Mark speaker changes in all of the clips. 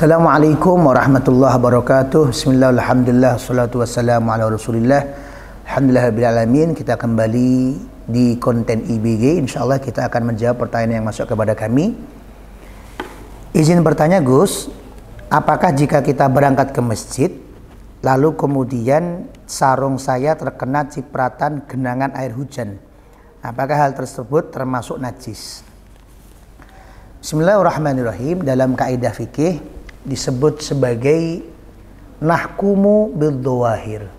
Speaker 1: Assalamualaikum warahmatullahi wabarakatuh. Bismillah, alhamdulillah, salatu wassalamu ala rasulillah. Alhamdulillahirrahmanirrahim. Kita kembali di konten IBG. InsyaAllah kita akan menjawab pertanyaan yang masuk kepada kami. Izin bertanya Gus, apakah jika kita berangkat ke masjid lalu kemudian sarung saya terkena cipratan genangan air hujan, apakah hal tersebut termasuk najis? Bismillahirrahmanirrahim. Dalam kaidah fikih disebut sebagai nahkumu bidhawahir.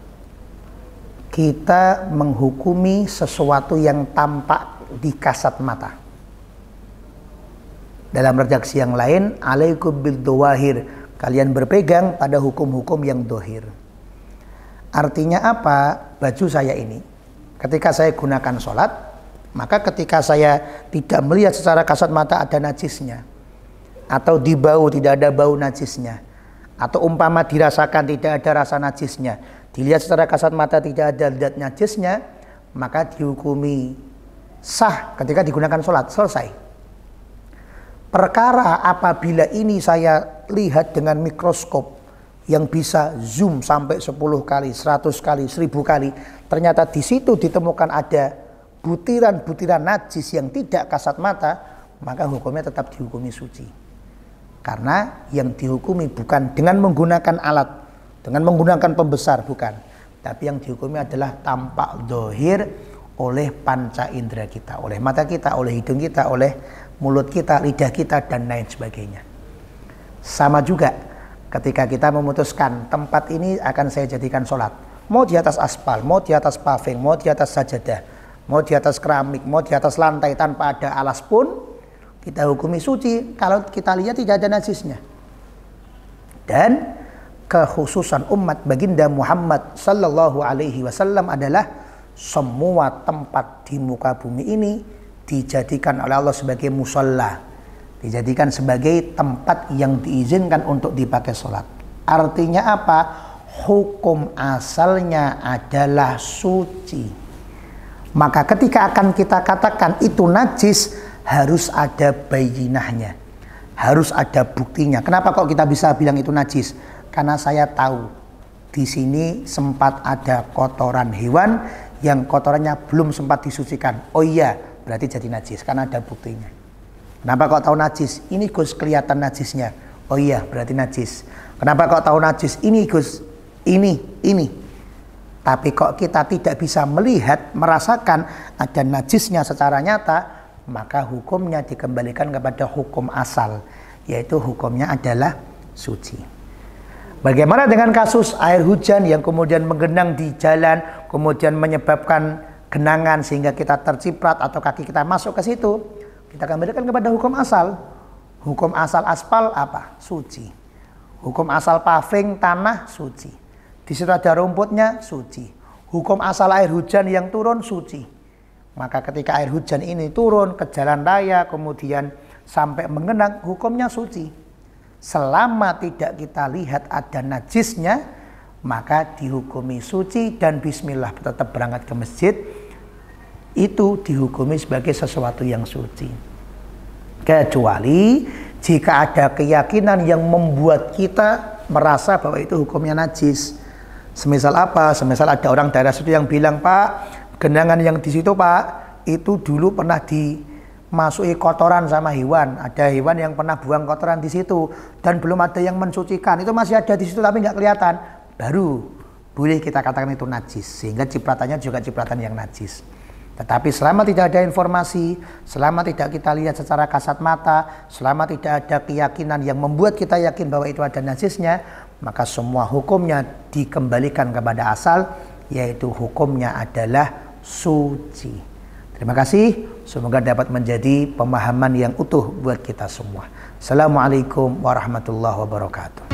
Speaker 1: Kita menghukumi sesuatu yang tampak di kasat mata. Dalam redaksi yang lain, alaikum bidhawahir, kalian berpegang pada hukum-hukum yang dohir. Artinya apa? Baju saya ini ketika saya gunakan sholat, maka ketika saya tidak melihat secara kasat mata ada najisnya, atau di bau tidak ada bau najisnya, atau umpama dirasakan tidak ada rasa najisnya, dilihat secara kasat mata tidak ada zat najisnya, maka dihukumi sah ketika digunakan sholat. Selesai. Perkara apabila ini saya lihat dengan mikroskop yang bisa zoom sampai 10 kali, 100 kali, 1000 kali, ternyata di situ ditemukan ada butiran-butiran najis yang tidak kasat mata, maka hukumnya tetap dihukumi suci. Karena yang dihukumi bukan dengan menggunakan alat, dengan menggunakan pembesar, bukan. Tapi yang dihukumi adalah tampak dohir oleh panca indera kita, oleh mata kita, oleh hidung kita, oleh mulut kita, lidah kita, dan lain sebagainya. Sama juga ketika kita memutuskan tempat ini akan saya jadikan sholat, mau di atas aspal, mau di atas paving, mau di atas sajadah, mau di atas keramik, mau di atas lantai tanpa ada alas pun, kita hukumi suci kalau kita lihat tidak ada najisnya. Dan kekhususan umat baginda Muhammad sallallahu alaihi wasallam adalah semua tempat di muka bumi ini dijadikan oleh Allah sebagai musalla, dijadikan sebagai tempat yang diizinkan untuk dipakai sholat. Artinya apa? Hukum asalnya adalah suci. Maka ketika akan kita katakan itu najis, harus ada bayinahnya, harus ada buktinya. Kenapa kok kita bisa bilang itu najis? Karena saya tahu di sini sempat ada kotoran hewan yang kotorannya belum sempat disucikan. Oh iya, berarti jadi najis karena ada buktinya. Kenapa kok tahu najis? Ini Gus kelihatan najisnya. Oh iya, berarti najis. Kenapa kok tahu najis? Ini Gus, ini. Tapi kok kita tidak bisa melihat, merasakan ada najisnya secara nyata, maka hukumnya dikembalikan kepada hukum asal, yaitu hukumnya adalah suci. Bagaimana dengan kasus air hujan yang kemudian menggenang di jalan, kemudian menyebabkan genangan sehingga kita terciprat atau kaki kita masuk ke situ? Kita kembalikan kepada hukum asal. Hukum asal aspal apa? Suci. Hukum asal paving tanah, suci. Di situ ada rumputnya, suci. Hukum asal air hujan yang turun, suci. Maka ketika air hujan ini turun ke jalan raya kemudian sampai mengenang, hukumnya suci. Selama tidak kita lihat ada najisnya, maka dihukumi suci dan bismillah tetap berangkat ke masjid, itu dihukumi sebagai sesuatu yang suci. Kecuali jika ada keyakinan yang membuat kita merasa bahwa itu hukumnya najis. Semisal apa? Semisal ada orang daerah situ yang bilang, Pak, genangan yang di situ Pak, itu dulu pernah dimasuki kotoran sama hewan. Ada hewan yang pernah buang kotoran di situ dan belum ada yang mensucikan. Itu masih ada di situ tapi nggak kelihatan. Baru boleh kita katakan itu najis. Sehingga cipratannya juga cipratan yang najis. Tetapi selama tidak ada informasi, selama tidak kita lihat secara kasat mata, selama tidak ada keyakinan yang membuat kita yakin bahwa itu ada najisnya, maka semua hukumnya dikembalikan kepada asal, yaitu hukumnya adalah suci. Terima kasih, semoga dapat menjadi pemahaman yang utuh buat kita semua. Assalamualaikum warahmatullahi wabarakatuh.